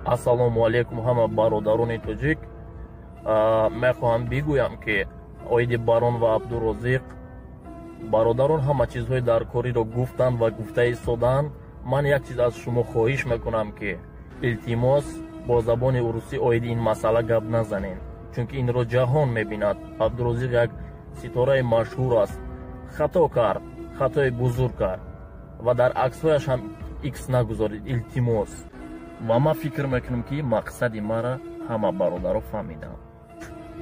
Ассалому алейкум ҳама бародарони тоҷик. Мехоҳам бигӯям, ки оиди Барон ва Абдурозиқ бародарон ҳама чизҳои дар кориро гуфтанд ва гуфта истоданд. Ман як чиз аз шумо хоҳиш мекунам, ки илтимос бо забони урусӣ оиди ин масъала гап назанед, чунки инро ҷаҳон мебинад. Абдурозиқ як ситораи машҳур аст. Хато кард, хатои бузург кард ва дар аксҳояш ҳам икс нагузоред. Илтимос. Ва ман фикр мекунам, ки мақсади мара ҳама бародаро фаҳмиданд.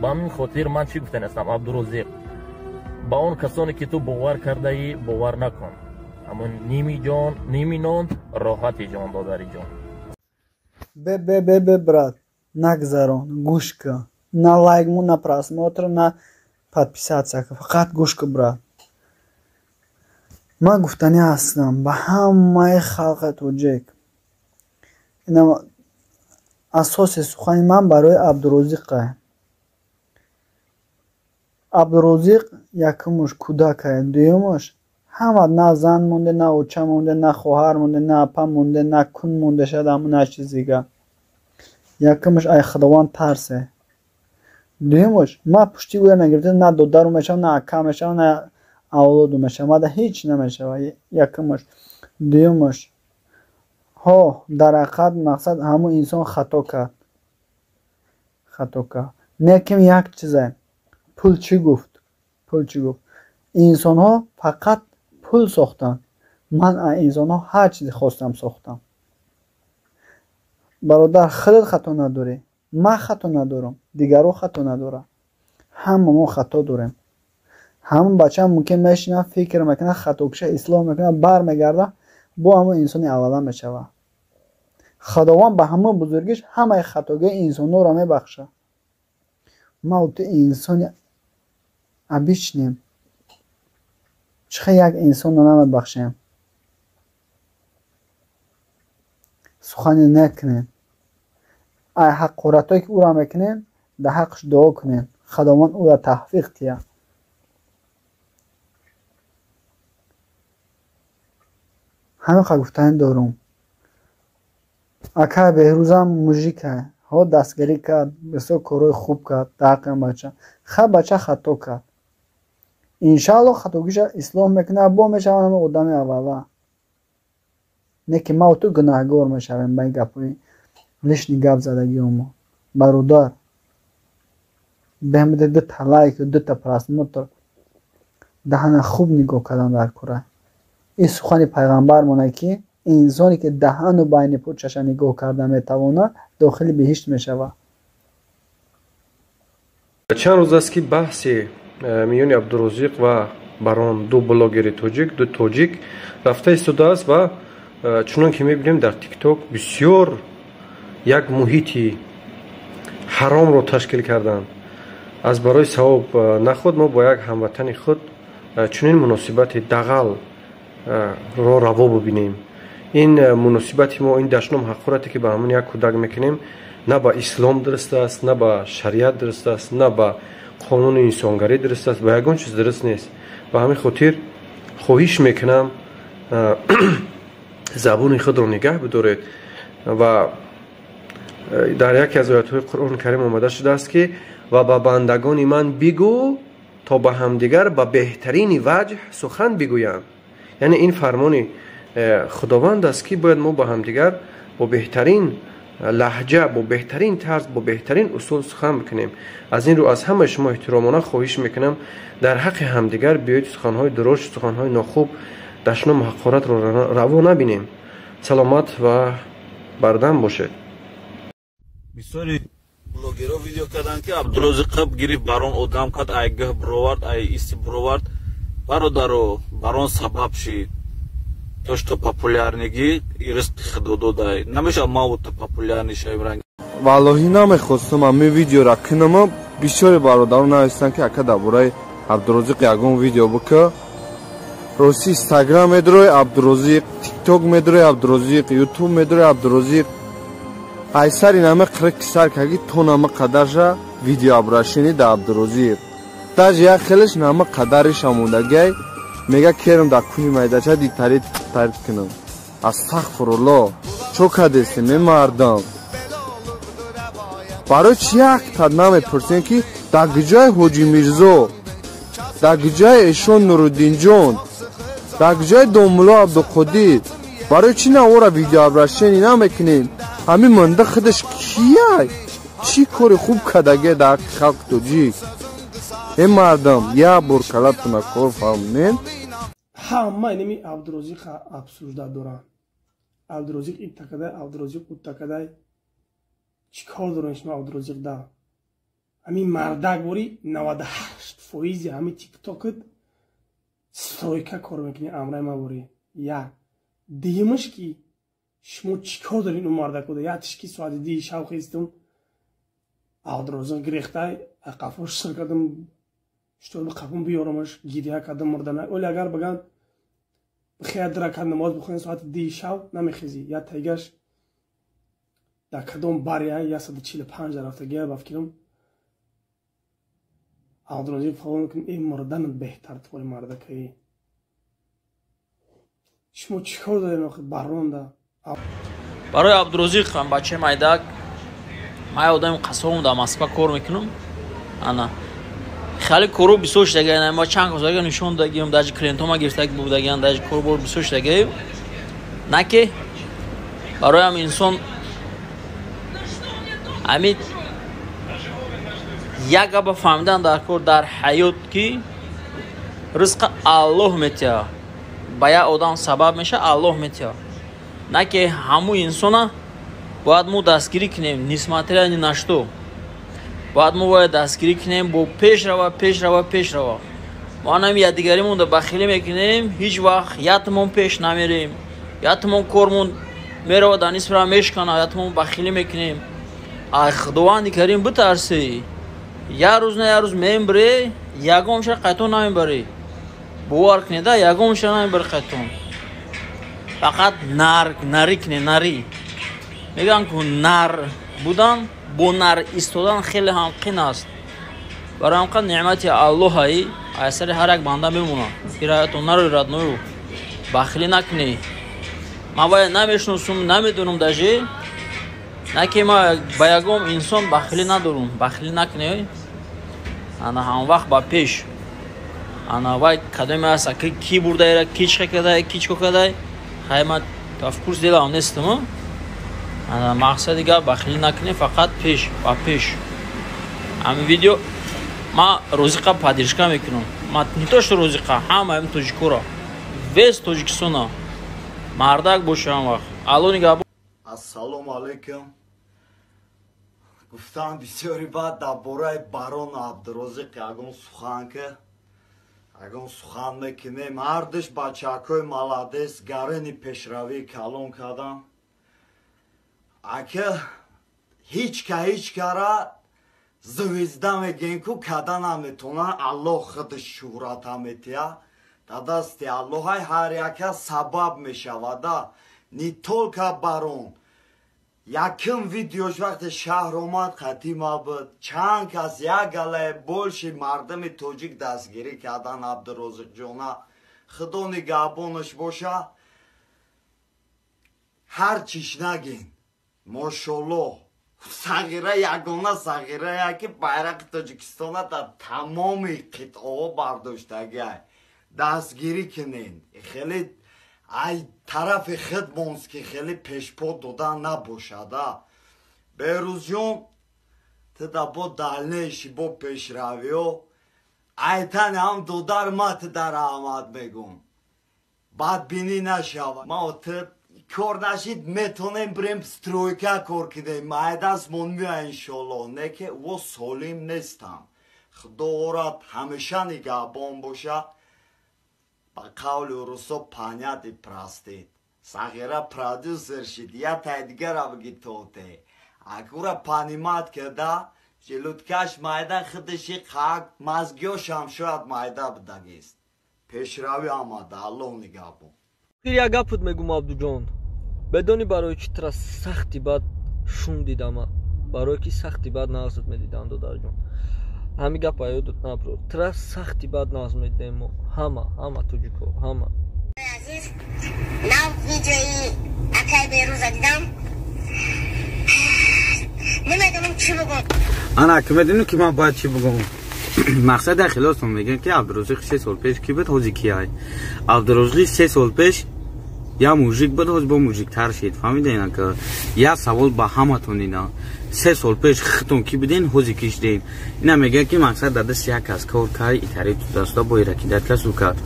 ба ҳамин хотир ман чӣ гуфтанистам? Абдурозиқ, ба он касоне ки ту бовар кардаӣ бовар накун. ҳамон ними нон роҳати ҷондодари ҷон. Бе брат, нагзарон, гӯш кун. На лайкму, на просмотр, на подписация. Фақат гӯш кун, брат. Ман гуфтанӣ ҳастам ба ҳамаи халқи тоҷик. асоси сухани ман барои Абдурозиқ. Абдурозиқ якумуш кӯдак ай, дуюмуш ҳама на зан монде, на уча монде, на хоҳар монде, на апа монде, на кун монде шад, ҳамуна чизига. Якумуш ай худованд тарсе. дуюмуш ма пушти ӯя нагирифта, на додару мешавам, на ака мешавам, на авлоду мешавам, мада ҳеҷ намешава. Якумуш. дуюмуш ҳо дар ҳақиқат мақсад ҳаму инсон хато кард. Неким як чизе пул чӣ гуфт? Инсонҳо фақат пул сохтанд. Ман аз инсонҳо ҳар чизе хостам сохтам. бародар, худат хато надорӣ, ман хато надорам, дигарҳо хато надоранд. ҳама мо хато дорем. ҳама бача мумкин мешинад, фикр мекунад, хатокиша ислоҳ мекунад, бармегарда бо ҳамон инсони аввала мешавад. худованд ба ҳамон бузургиш ҳамаи хатогии инсонҳоро мебахшад. ма ту инсони обичнем, чӣ як инсонро намебахшем? сухане накунем. ай ҳақоратое ки ӯро мекунем, дар ҳаққиш дуо кунем, худованд ӯро тавфиқ диҳад. ҳамин ха гуфтани дорум. ака беҳрӯзам мужик ай, ҳо дастгирӣ кард, бисёр корҳои хуб кард дар ҳаққи бача. бача хато кард. иншаллоҳ хатогиша ислоҳ мекунад, бо мешавад ҳамин одами аввала. не ки ма ту гунаҳгор мешавем ба ин гапҳои лишни гап задагиҳомо. бародар, беҳамида дута лайку, дута просмотр, даҳана хуб нигоҳ кардан дар кора. ин сухани пайғамбар монад, ки инсоне ки даҳану байни почаша нигоҳ карда метавонад, дохили биҳишт мешавад. чанд рӯз аст ки баҳси миёни Абдурозиқ ва Барон, ду блогери тоҷик, ду тоҷик рафта истодааст ва чунон ки мебинем дар тикток бисёр як муҳити ҳаромро ташкил карданд. аз барои савоб нахуд мо бо як ҳамватани худ чунин муносибати дағал ро раво бубинем. ин муносибати мо, ин дашном ҳақорате ки ба ҳамон як кӯдак мекунем, на ба ислом дуруст аст, на ба шариат дуруст аст, на ба қонуни инсонгарӣ дуруст аст, ба ягон чиз дуруст нест. ба ҳамин хотир хоҳиш мекунам забони худро нигаҳ бидоред. ва дар яке аз оятҳои Қуръони Карим омада шудааст, ки ва ба бандагони ман бигӯ то ба ҳамдигар ба беҳтарини ваҷҳ сухан бигӯянд. яъне ин фармони худованд аст, ки бояд мо ба ҳамдигар бо беҳтарин лаҳҷа, бо беҳтарин тарз, бо беҳтарин усул сухан бикунем. аз ин рӯ аз ҳамаи шумо эҳтиромона хоҳиш мекунам, дар ҳаққи ҳамдигар биёед суханҳои дурош, суханҳои нохуб, дашном ҳақоратро раво набинем. саломат ва бардам бошед. бисёри блогерҳо видео карданд, ки Абдурозиқ гирифт, Барон одам кард, ай гӯҳ бировард, ай иси бировард. бародаро, Барон сабаб шид. То, что популярнигӣ и ризқи худо додай. Намешавад ма то популярни шавем ранг. Валлоҳи намехостам ҳамин видеоро кунам. Бисёри бародарон навистанд, ки ака дар бораи Абдурозиқ ягон видео бика. Рости Инстаграм медурои Абдурозиқ, ТикТок медурои Абдурозиқ, Ютуб медурои Абдурозиқ. айсари нама қирик сар каги то нама қадарша видео обращение да Абдурозиқ. даже як хелеш нама қадариш амондагай мега керам да куни майдача диктарит тариф кунам. Астағфируллоҳ. Чо кадеси ме мардам. барои чӣ як тад намепурсем ки дар гуҷаи ҳоҷӣ мирзо, дар гуҷаи эшон нуруддинҷон, дар гуҷаи домулло абдуқодир барои чӣ навора видеообращение намекунем? ҳамин монда худаш кияй чӣ кори хуб кардагия дар ҳаққи халқи тоҷик? мардам як бор калатона кор фаҳмонем. ҳама иними абдурозиқ афсурда доранд. абдурозиқ ин такадай, абдурозиқ ут такадай. чӣ кор дорем шумо абдурозиқ да? ҳамин мардак бори 98% ҳамин тиктокит стройка кор мекунӣ амраи ма бори. як дуюмаш ки шумо чӣ кор дорин ун мардакода? яктиш ки соати 2 шаб хистум абдурозиқ гирехтай қафош сир кардам, штоби қафон биёрамаш, гирия кардам мурдана. оли агар баган бихояд ракат намоз бихонем соати 2 шаб намехезӣ. я тайгаш дар кадом баря 145 рафтагия ба фикрам абдурозиқ фаҳм мекунем ин мурдан беҳтар твори мардакаи. шумо чӣ кор дорем охир баронда? барои абдурозиқ бачаи майдак май одами қасобам дар Москва кор мекунам. ана хали кору бисёр шудагиам, ма чанд козага нишон дагиам, даже клиентома гирифтаги будагиам, даже кору бор бисёр шудагиам. наки барои ҳам инсон ҳамид як габа фаҳмидан дар кор дар ҳаёт ки ризқи Аллоҳ метиҳад. ба як одам сабаб меша, Аллоҳ метиҳад. на ки ҳаму инсона бояд мо дастгирӣ кунем, нисматира ни на что. бояд мо бояд дастгирӣ кунем, бо пешрава. мо ҳам якдигаримон да бахилӣ мекунем, ҳеҷ вақт як тумон пеш намерем, як тумон кормон мерава дар нисфра мешкана, як тумон бахилӣ мекунем. аз худованди карим битарсӣ. як рӯз на як рӯз мебаре, ягонша қайтон намебарӣ. бовар кунед, ягонша намебари қайтон. фақат нарӣ кунед, нарӣ. мегӯям ки нар будан бо нар истодан хеле ҳам қин аст. барои ҳамқа неъмати Аллоҳаи аз сари ҳар як банда мемонад. ҳироятон нарои радною бахилӣ накунӣ. ман бояд намешносум, намедонам даже на ки ма ба ягон инсон бахилӣ надорум. бахилӣ накунӣ. ана ҳамвақт ба пеш. ана вай кадоме аста ки бурдаира, ки чӣ кадай, ки чико кадай. хай ман тафкур дилам нестам. ана мақсади гап бахилӣ накунӣ, фақат пеш ба пеш. ҳамин видео ман розиқа поддержка мекунам. ман не то что розиқа, ҳамаи тоҷикора, вес Тоҷикистона мардак боша ҳам вақт. алони гап. ассалому алайкум. гуфтам бисёри баъд дар бораи барон абдурозиқ ягон сухан ки ягон сухан мекунем. ҳардуш бачакҳои маладес гарани пешравии калон кардам. ака ҳеҷ кара звезда мегӯем ку када наметона. аллоҳ худаш шӯҳрата метиҳад. дар дасти аллоҳай ҳар яка сабаб мешавада. не толка барон. якум видеош вақте шаҳр омад қатима буд. чанд кас як галаи больши мардами тоҷик дастгирӣ кардан абдурозиқҷона. худо нигаҳбонаш боша. ҳар чиш нагин. мошоллоҳ сағира ягона сағирая ки байрақи Тоҷикистона дар тамоми қитъаҳо бардоштагиай. дастгирӣ кунен. хеле ай тарафи худ монст ки хеле пешпо додан набошада. беҳрӯзҷон ту да бо дальнейши бо пешравиҳо айтан ҳам додар ма ту дар раҳмат мегӯм. бадбинӣ нашавад. ма ту кор нашид метонем брем стройка кор кунем. майдаст монмия иншоллоҳ. не ки во солим нестам. худо орад ҳамеша нигаҳбон боша. ба қавли русо паняди простит. сағира продюсер шид. я тай дигара бигӣ тоте. акура панимат када ҷилуткаш майда худаши қак мазгиёшам шояд майда будагист. пешравӣ омада. аллоҳ нигаҳбон. як гапут мегум абдуҷон. بدونی برای چی طرح سختی بعد شوم دیدم برای کی سختی بعد نازد میدیدم دادر جون همین گپ یادت نبرو طرح سختی بعد ناز میدیم همه توجیکو همه عزیز نو ویدیوی اکای بیروز دیدم نمیدونم چی چی بگم؟ انا میدونی که من باید چی بگم. مقصد خلاصم میگن که عبدالرزاق 3 سال پیش کی بود حاجی کیای. عبدالرزاق 3 سال پیش یا موزیک بود حاج با موزیک تر شد. فهمیدین که یا سوال با همتون اینا 3 سال پیش خطون کی بودین حاجی کیش دین. اینا میگن که مقصد دست یک از کار کاری ایتاری تو دستا با رکیدت کسو کرد.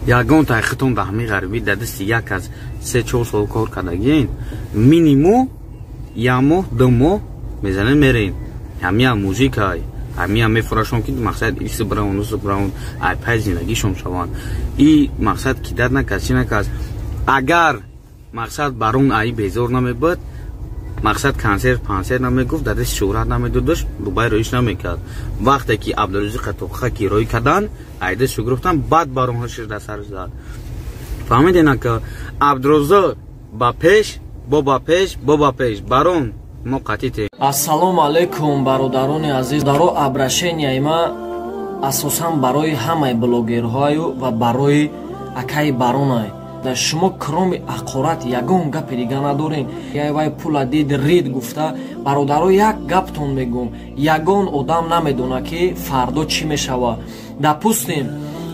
یا گون تا خطون به همین غربی دست یک از 3-4 سال کار کردگین مینیمو یا مو دمو میزنن میرین. همین موزیک های همین میفروشون که مقصد ایست براون آیپاد زندگیشون شوند. این مقصد کی داد نکاسی نکاس. اگر مقصد برون ای بیزور نمیبود مقصد کانسر نمیگفت دادش شهرت نمیدادش دوباره رویش نمیکرد. وقتی که عبدالرزاق تو خاکی روی کردن ایده شو گرفتن بعد برون هاشش دست سرش داد. فهمیدین که عبدالرزاق با پیش برون موقتیه. ассалому алайкум бародарони азиз. даро абрашенияи ма асосан барои ҳамаи блогерҳою ва барои акаи баронай. шумо кроми ақорат ягон гапе дига надорен. вай пула дид рид гуфта бародаро як гаптон мегум. ягон одам намедона ки фардо чӣ мешава. допустим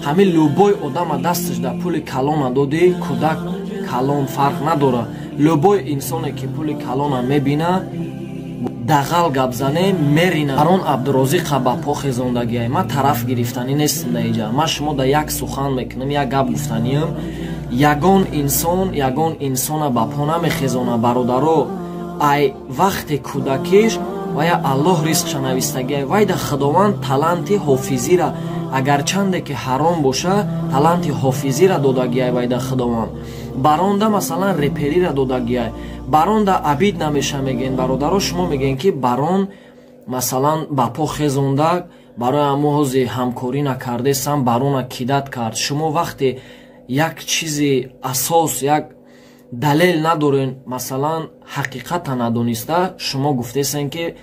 ҳамин лӯбои одама дасташ дар пули калона доди кӯдак калон фарқ надора. лӯбои инсоне ки пули калона мебина дағал гап зане мерина. барон абдурозиқа ба по хезондагиай. ман тараф гирифтанӣ нестам дар инҷа. ман шумо дар як сухан мекунам як гап гуфтаниям. ягон инсона ба по намехезона бародаро. ай вақте кӯдакиш вая аллоҳ ризқша навистагиай. вай да худованд таланти ҳофизира агарчанде ки ҳаром боша таланти ҳофизира додагиай вай да худованд. баронда масалан реперира додагиай. баронда абид намеша меген бародаро. шумо меген ки барон масалан ба по хезонда барои аммо ҳози ҳамкорӣ накардесам барона кидат кард. шумо вақте як чизи асос як далел надорен масалан ҳақиқата надониста шумо гуфтесен ки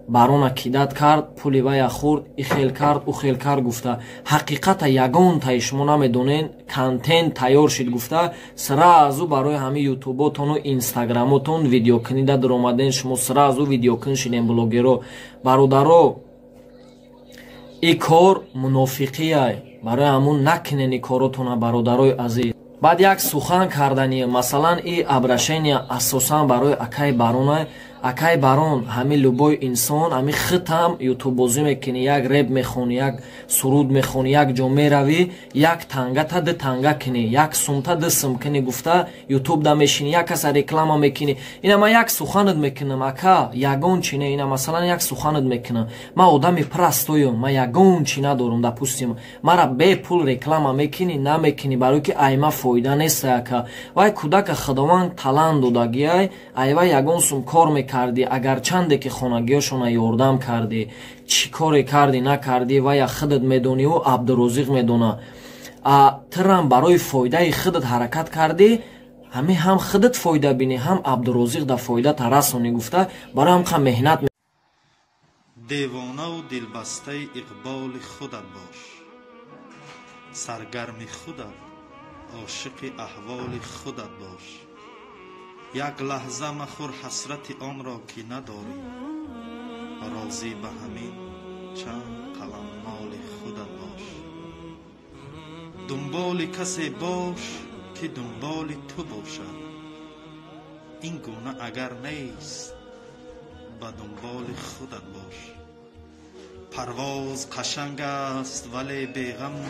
барона кидат кард пули вая хурд ихел кард ухел кард гуфта ҳақиқата ягон таи шумо намедонен контент тайёр шид гуфта сразу барои ҳами ютуботону инстаграмотон видеокнида даромаден. шумо сразу видеокн шиден блогеро. бародаро и кор мунофиқияй. барои ҳамун накунен и коротона бародарои азиз. баъд як сухан кардани масалан и абрашения асосан барои акаи баронай. акаи барон ҳами лӯбои инсон ҳами хитам ютуббозӣ мекунӣ як реп мехонӣ як суруд мехонӣ як ҷо меравӣ як танга та ду танга кунӣ як сум та ду сум кунӣ гуфта ютуб да мешинӣ як каса реклама мекунӣ. ина ман як суханат мекунам ака ягон чи не. ина масалан як суханат мекунам ман одами прастоюм ман ягон чи надорум. допустим мара бепул реклама мекунӣ намекунӣ барои ки айма фоида нест ака. вай кӯдака худованд талант додагиай айва ягон сум кор мекунӣ кардӣ агарчанде ки хонагиёшона ёрдам кардӣ чӣ коре кардӣ накардӣ вая худат медониву абдурозиқ медона. тирам барои фоидаи худат ҳаракат кардӣ ҳами ҳам худат фоида бинӣ ҳам абдурозиқ да фоидата расонӣ гуфта барои ҳамқа меҳнат. девонаву дилбастаи иқболи худат бош. саргарми худат ошиқи аҳволи худат бош. як лаҳза махӯр ҳасрати онро ки надорӣ. розӣ ба ҳамин чанд қаламмоли худат бош. дунболи касе бош ки дунболи ту бошад. ин гуна агар нест ба дунболи худат бош. парвоз қашанг аст вале беғаму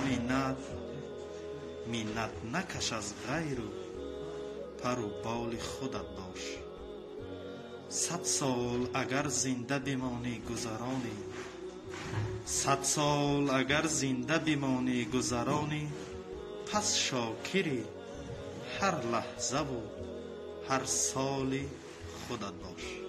миннат накаш аз ғайру пару боли худат бош. 100 сол агар зинда бимонӣ гузаронӣ. 100 сол агар зинда бимонӣ гузаронӣ. пас шокири ҳар лаҳзаву ҳар соли худат бош.